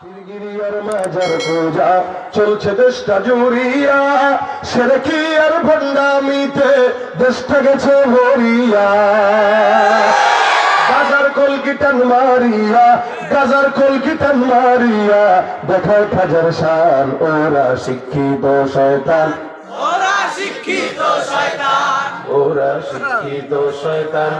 পীরগিরিয়ার মাজার পূজা চলছে দেশটা জুড়িয়া, সেরেকি আর ভণ্ডামিতে দেশটা গেছে ভরিয়া। গাজার কলকিটান মারিয়া, গাজার কলকিটান মারিয়া দেখায় খাজার শান। ওরা শিক্ষিত শয়তান, ওরা শিক্ষিত শয়তান, ওরা শিক্ষিত শয়তান,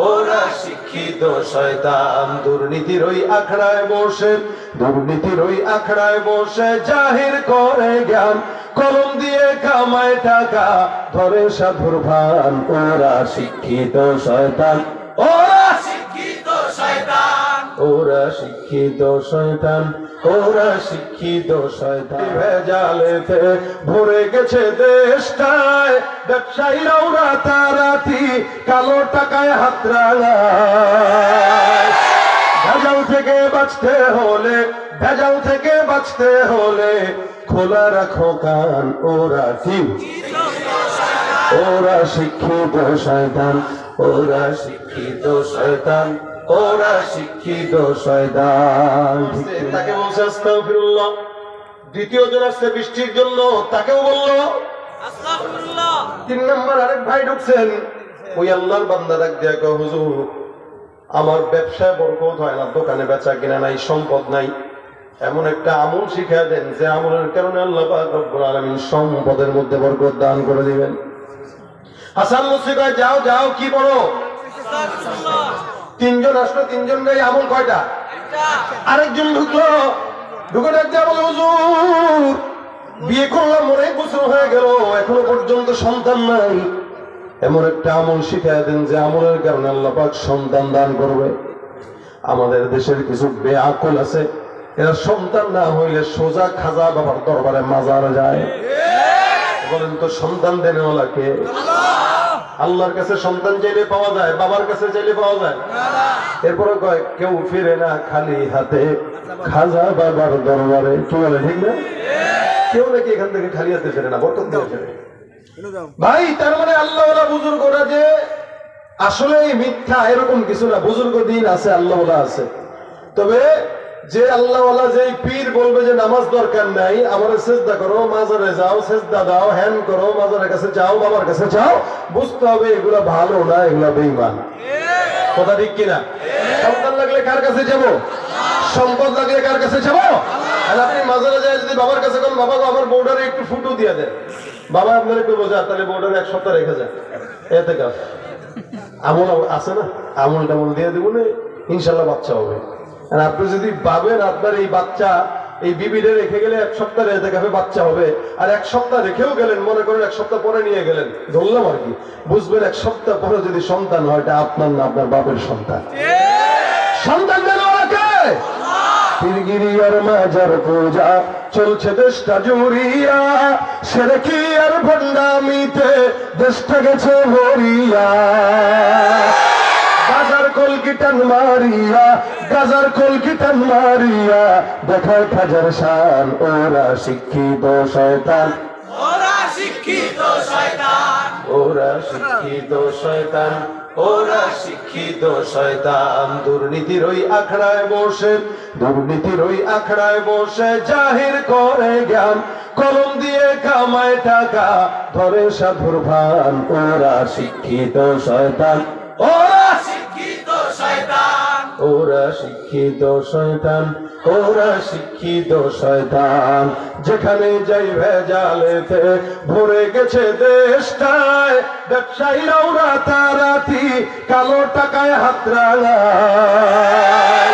ওরা শিক্ষিত শয়তান। দুর্নীতির ওই আখড়ায় বসে, দুর্নীতির ওই আখড়ায় বসে জাহির করে জ্ঞান। কলম দিয়ে কামায় টাকা, ধরে সাধুর ভান। ওরা শিক্ষিত শয়তান, ওরা শিক্ষিত শয়তান, ওরা শিক্ষিত শয়তান, ওরা শিক্ষিত শয়তান। ভেজালেতে ভরে গেছে দেশটায়, ব্যবসায়ীরাও রাতারাতি কালো টাকায় হাত রাঙায়। ভেজাল থেকে বাঁচতে হলে, ভেজাল থেকে বাঁচতে হলে খোলা রাখো কান। ওরা কি, ওরা শিক্ষিত শয়তান, ওরা শিক্ষিত শয়তান, ওরা শিক্ষিত শয়তান। তাকে বলছে আস্তাগফিরুল্লাহ। দ্বিতীয় জন আসছে বৃষ্টির জন্য, তাকেও বললো আস্তাগফিরুল্লাহ। 3 নম্বর আরেক ভাই ঢুকছেন। ওই আল্লাহর বান্দা ডাক দিয়া কয়, হুজুর আমার ব্যবসায় বরকত হয় না, দোকানে বেচা কিনা নাই, সম্পদ নাই, এমন একটা আমল শিখিয়ে দেন যে আমলের কারণে আল্লাহ পাক রব্বুল আলামিন সম্পদের মধ্যে বরকত দান করে দিবেন। হাসান মুসরি কয়, যাও যাও, কি পড়ো? আস্তাগফিরুল্লাহ। 3 জন আসলো, 3 জন নেই, আমল কয়টা? একটা। আরেকজন ঢুকলো, ঢুকে ডাক দিয়া বলে, হুজুর বিয়ে করলাম, অনেক বছর হয়ে গেল, এখনো পর্যন্ত সন্তান নাই, এমন একটা আমল শিখিয়ে দেন যে আমলের কারণে আল্লাহ পাক সন্তান দান করবে। আমাদের দেশের কিছু বেআকুল আছে, এরা সন্তান না হইলে সোজা খাজা বাবার দরবারে মাজার যায়। বলেন তো সন্তান দেনেওয়ালা কে? আল্লাহর কাছে সন্তান চাইলে পাওয়া যায়, বাবার কাছে চাইলে পাওয়া যায়। এরপরে কয়, কেউ ফিরে না খালি হাতে খাজা বাবার দরবারে। কি বলে, ঠিক না? কেউ নাকি এখান থেকে খালি হাতে ফেরে না, বরকত দিয়ে ফেরে। ভাই তার মানে আল্লাহওয়ালা বুজুর্গরা যে আসলে মিথ্যা এরকম কিছু না, বুজুর্গ দিন আছে, আল্লাহওয়ালা আছে। তবে যে আল্লাহওয়ালা, যে পীর বলবে যে নামাজ দরকার নাই, আমার সেজদা করো, মাজারে যাও, সেজদা দাও, হ্যান করো, মাজারের কাছে যাও, বাবার কাছে যাও, বুঝতে হবে এগুলা ভালো না, এগুলা বেঈমান। কথা ঠিক কিনা? সন্তান লাগলে কার কাছে যাব? সম্পদ লাগলে কার কাছে যাব? আর আপনি মাজারে যায় যদি বাবার কাছে কোন, বাবা আমার বউডারে একটু ফুটো দিয়ে দেন, বাবা আপনার একটু বোঝা, তাহলে বউডারে 1 সপ্তাহ রেখে যায়, এতে কাজ আমল আছে না, আমল টামল দিয়ে দেবো না, ইনশাল্লাহ বাচ্চা হবে। আর আপনি যদি ভাবেন আপনার এই বাচ্চা এই বিবিরে রেখে গেলে 1 সপ্তাহ রেখে দেখাবে বাচ্চা হবে, আর 1 সপ্তাহ রেখেও গেলেন, মনে করেন 1 সপ্তাহ পরে নিয়ে গেলেন, ধরলাম আর কি, বুঝবেন 1 সপ্তাহ পরে যদি সন্তান হয় এটা আপনার না, আপনার বাপের সন্তান। সন্তান দেন ওনাকে। পীরগিরিয়ার মাজার পূজা চলছে দেশটা জুড়িয়া, সেরেকি আর ভণ্ডামিতে দেশটা গেছে ভরিয়া। গাজার কলকিটান মারিয়া, গাজার কলকিটান মারিয়া দেখায় খাজার শান। ওরা শিক্ষিত শয়তান, ওরা শিক্ষিত শয়তান, ওরা শিক্ষিত শয়তান, ওরা শিক্ষিত শয়তান। দুর্নীতির ওই আখড়ায় বসে, দুর্নীতির ওই আখড়ায় বসে জাহির করে জ্ঞান। কলম দিয়ে কামায় টাকা, ধরে সাধুর ভান। ওরা শিক্ষিত শয়তান, ওরা শিক্ষিত শয়তান, ওরা শিক্ষিত শয়তান, ওরা শিক্ষিত শয়তান। যেখানে যাই ভেজালেতে ভরে গেছে দেশটায়, ব্যবসায়ীরাও রাতারাতি কালো টাকায় হাত রাঙায়।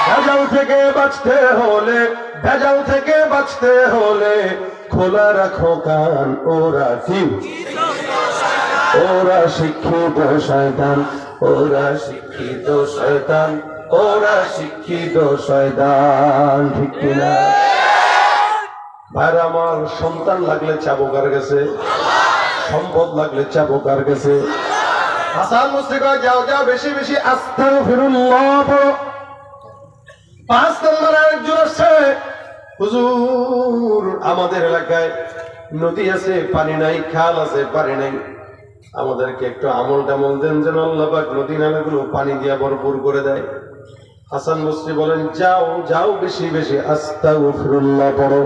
ভেজাল থেকে বাঁচতে হলে, ভেজাল থেকে বাঁচতে হলে খোলা রাখো কান। ওরা কি, ওরা শিক্ষিত শয়তান, ওরা শিক্ষিত শয়তান, ওরা শিক্ষিত শয়তান। ঠিক কিনা? ভাইরা আমার, সন্তান লাগলে চাবো কার কাছে? সম্পদ লাগলে চাবো কার কাছে? হাসান মুসরি কয়, যাও যাও, বেশি বেশি আস্তাগফিরুল্লাহ পড়ো। 5 নম্বর আরেকজন আসছে, হুজুর আমাদের এলাকায় নদী আছে, পানি নাই, খাল আছে, পানি নাই, আমাদেরকে একটু আমল টামল দেন যেন আল্লাহ পাক নদী নালাগুলো পানি দিয়ে ভরপুর করে দেয়। হাসান বসরি বলেন, যাও যাও বেশি বেশি আস্তাগফিরুল্লাহ পড়ো।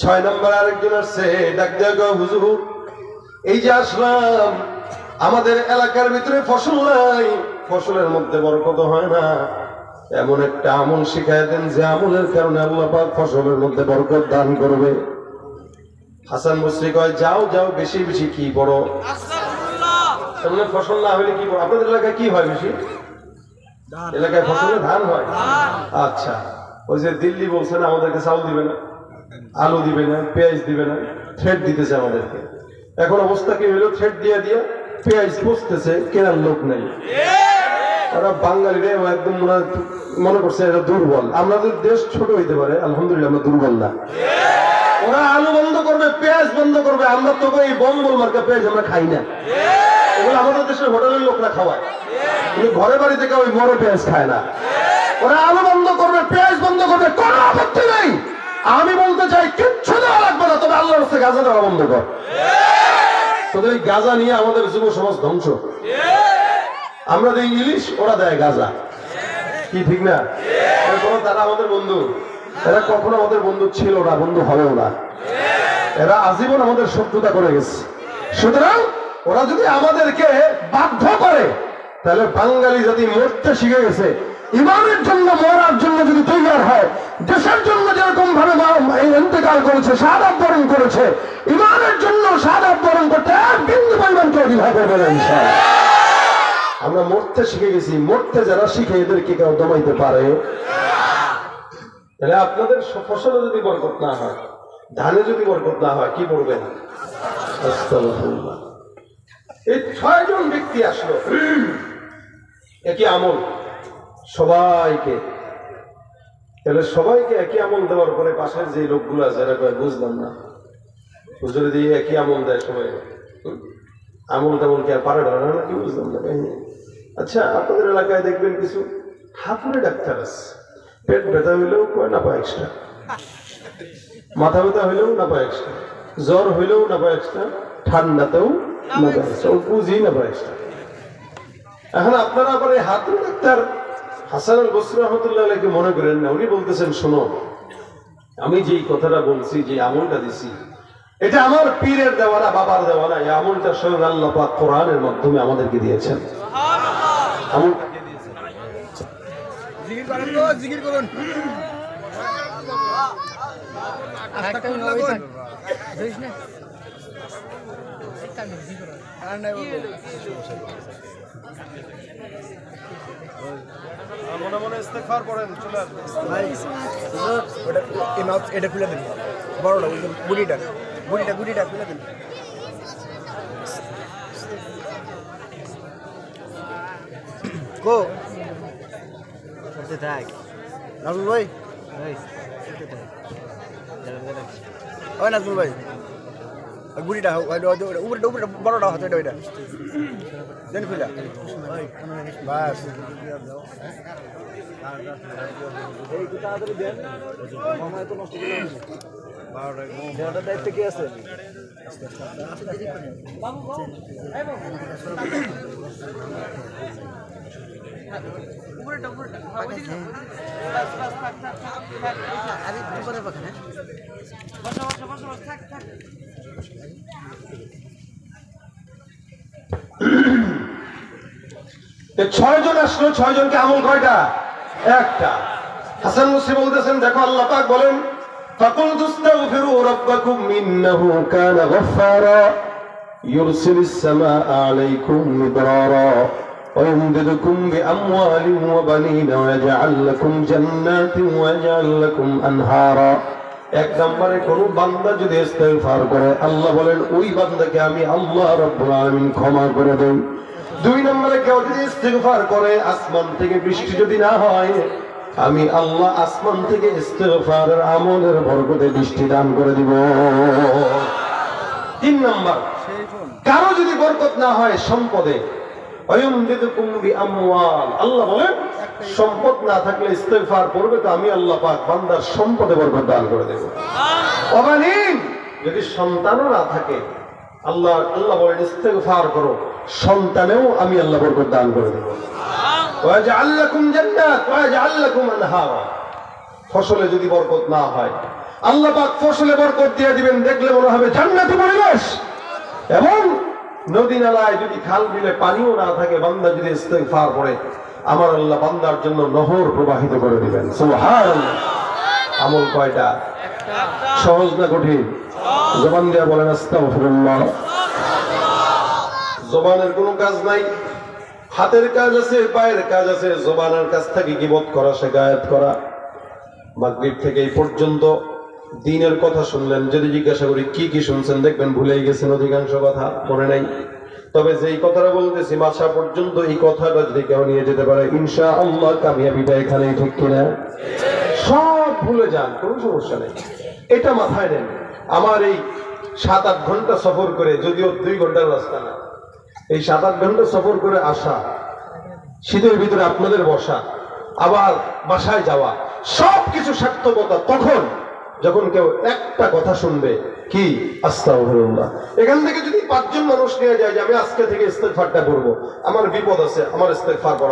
6 নম্বর আরেকজন আসছে, ডাক দিয়া কয়, হুজুর এই যে আসলাম, আমাদের এলাকার ভিতরে ফসল নাই, ফসলের মধ্যে বরকত হয় না, এমন একটা আমল শিখায় দেন যে আমলের কারণে আল্লাহ পাক ফসলের মধ্যে বরকত দান করবে। হাসান বসরি কয়, যাও যাও বেশি বেশি কি পড়ো। আস্তাগফিরুল্লাহ। সামনে ফসল না হলে কি পড়ো? আপনাদের এলাকায় কি হয় বেশি? এলাকায় ফসলে ধান হয়। আচ্ছা, ওই যে দিল্লি বলছেন আমাদেরকে চাউল দিবে না, আলু দিবে না, পেঁয়াজ দিবে না, থ্রেড দিতেছে আমাদেরকে। এখন অবস্থা কি হইলো, থ্রেড দিয়ে দিয়ে পেঁয়াজ পচতেছে, কেনার লোক নেই। ওরা বাঙালিরা একদম মনে করছে এরা দুর্বল। আমাদের দেশ ছোট হইতে পারে, আলহামদুলিল্লাহ আমরা দুর্বল না। ওরা আলু বন্ধ করবে, পেঁয়াজ বন্ধ করবে, আমরা তো এই বম্বল মার্কা পেঁয়াজ আমরা খাই না। এগুলো আমাদের দেশের হোটেলের লোকরা খাওয়ায়, কিন্তু ঘরে বাড়ি থেকে ওই বড় পেঁয়াজ খায় না। ওরা আলু বন্ধ করবে, পেঁয়াজ বন্ধ করবে, কোনো আপত্তি নেই। আমি বলতে চাই কিচ্ছু দেওয়া লাগবে না, তবে আল্লাহর রাস্তায় গাঁজা দেওয়া বন্ধ কর। তোদের এই গাঁজা নিয়ে আমাদের যুব সমাজ ধ্বংস। আমরা দেই ইলিশ, ওরা দেয় গাঁজা, কি ঠিক না? তারা আমাদের বন্ধু, এরা কখনো আমাদের বন্ধু ছিল না, বন্ধু হবেও না। এরা আজীবন আমাদের শত্রুতা করে গেছে। সুতরাং ওরা যদি আমাদেরকে বাধ্য করে, তাহলে বাঙালি জাতি মরতে শিখে গেছে। ইমানের জন্য মরার জন্য যদি তৈরি হয়, দেশের জন্য যেরকম ভাবে ইন্তেকাল করেছে, শাহাদাত বরণ করেছে, ইমানের জন্য শাহাদাত বরণ করতে এক বিন্দু পরিমাণ কেউ দ্বিধা করবে না ইনশাআল্লাহ। আমরা মরতে শিখে গেছি, মরতে যারা শিখে এদেরকে কেউ দমাইতে পারে? তাহলে আপনাদের ফসলে যদি বরকত না হয়, ধানে যদি বরকত না হয়, কি করবেন? আস্তাগফিরুল্লাহ। এই 6 জন ব্যক্তি আসলো, একই আমল সবাইকে। তাহলে সবাইকে একই আমল দেওয়ার পরে পাশের যে লোকগুলো আছে এরা কয়, বুঝলাম না, হুজুর দিয়ে একই আমল দেয় সবাই, আমল তেমন কি আর পারে না, কি বুঝলাম না। আচ্ছা, আপনাদের এলাকায় দেখবেন কিছু হাতুড়ে ডাক্তার আছে, পেট ব্যথা হইলেও কয় না পায় এক্সট্রা, মাথা ব্যথা হইলেও না পায় এক্সট্রা, জ্বর হইলেও না পায় এক্সট্রা, ঠান্ডাতেও না পায় এক্সট্রা, বুঝি না পায় এক্সট্রা। এখন আপনারা আবার এই হাতুড়ে ডাক্তার হাসান আল বসরি রাহমাতুল্লাহ আলাইহি মনে করেন না। উনি বলতেছেন, শোনো, আমি যেই কথাটা বলছি, যে আমলটা দিছি, এটা আমার পীরের দেওয়া না, বাবার দেওয়া না, এই আমলটা স্বয়ং আল্লাহ পাক কোরআনের মাধ্যমে আমাদেরকে দিয়েছেন। আমলটা কে দিয়েছেন? জিকির করেন তো, জিকির করুন। মনে মনে ইস্তেগফার করেন, চলে আসবেন। এটা খুলে দিন, বড়টা গুড়িটা গুড়িটা গুড়িটা খুলে দিন। কো নাজমুল ভাই, ওই নাজমুল ভাই, গুড়িটা উপরে উপরে বড়টা হাতে ওইটা দেন খুলে বাস। দায়িত্ব কি আছে? ছয় জন আসলো, 6 জনকে আমল কয়টা? একটা। হাসান বসরি বলতেছেন, দেখো আল্লাহ পাক বলেন, ফাকুলতু আস্তাগফিরু রাব্বাকুম ইন্নাহু কানা গফফারা ইউরসিলিস সামাআ আলাইকুম মিদরারা ওয়া ইমদিদকুম বিআমওয়ালিন ওয়া বানিনা ওয়া ইয়াজআল লাকুম জান্নাতিন ওয়া ইয়াজআল লাকুম আনহারা। এক নম্বরে কোন বান্দা যদি ইস্তেগফার করে, আল্লাহ বলেন ওই বান্দাকে আমি আল্লাহ রাব্বুল আলামিন ক্ষমা করে দেই। 2 নম্বরে কেউ যদি ইস্তেগফার করে, আসমান থেকে বৃষ্টি যদি না হয়, আমি আল্লাহ আসমান থেকে ইস্তেগফারের আমলের বরকতে বৃষ্টি দান করে দিব। 3 নম্বর, কারো যদি বরকত না হয় সম্পদে, আল্লাহ বলেন সম্পদ না থাকলে ইস্তেগফার করবে তো আমি আল্লাহ পাক বান্দার সম্পদে বরকত দান করে দেব। যদি সন্তানও না থাকে, আল্লাহ বলেন ইস্তেগফার করো, সন্তানেও আমি আল্লাহ বরকত দান করে দেব। ওয়াজআল লাকুম জান্নাত ওয়াজআল লাকুম আনহারা। ফসলে যদি বরকত না হয়, আল্লাহ পাক ফসলে বরকত দিয়ে দিবেন, দেখলে মনে হবে জান্নাতি পরিবেশ। এবং নদী নালায় যদি খাল বিলে পানিও না থাকে, বান্দা যদি ইস্তেগফার করে, আমার আল্লাহ বান্দার জন্য নহর প্রবাহিত করে দিবেন। সুবহানাল্লাহ। আমল কয়টা? সহজ না কঠিন? জবান দিয়ে বলেন আস্তাগফিরুল্লাহ। জবানের কোনো কাজ নাই, হাতের কাজ আছে, পায়ের কাজ আছে। জবানের কাজ থেকে গীবত করা, শিকায়াত করা। মাগরিব থেকে এই পর্যন্ত দিনের কথা শুনলেন, যদি জিজ্ঞাসা করি কি কি শুনছেন, দেখবেন ভুলেই গেছেন অধিকাংশ কথা, মনে নাই। তবে যেই কথাটা বলতেছি মাসা পর্যন্ত, এই কথাটা যদি কেউ নিয়ে যেতে পারে, ইনশাআল্লাহ কামিয়াবিটা এখানেই, ঠিক কিনা? সব ভুলে যান, কোনো সমস্যা নেই, এটা মাথায় নেন। আমার এই 7-8 ঘন্টা সফর করে, যদিও 2 ঘন্টার রাস্তা না, এই 7-8 ঘন্টা সফর করে আসা, শীতের ভিতরে আপনাদের বসা, আবার বাসায় যাওয়া, সবকিছু সার্থকতা তখন যখন কেউ একটা কথা শুনবে, কি আস্তাগফিরুল্লাহ। এখান থেকে যদি 5 জন মানুষ নিয়ে যায় যে আমি আজকে থেকে ইস্তেগফারটা করব, আমার বিপদ আছে, আমার ইস্তেগফার করা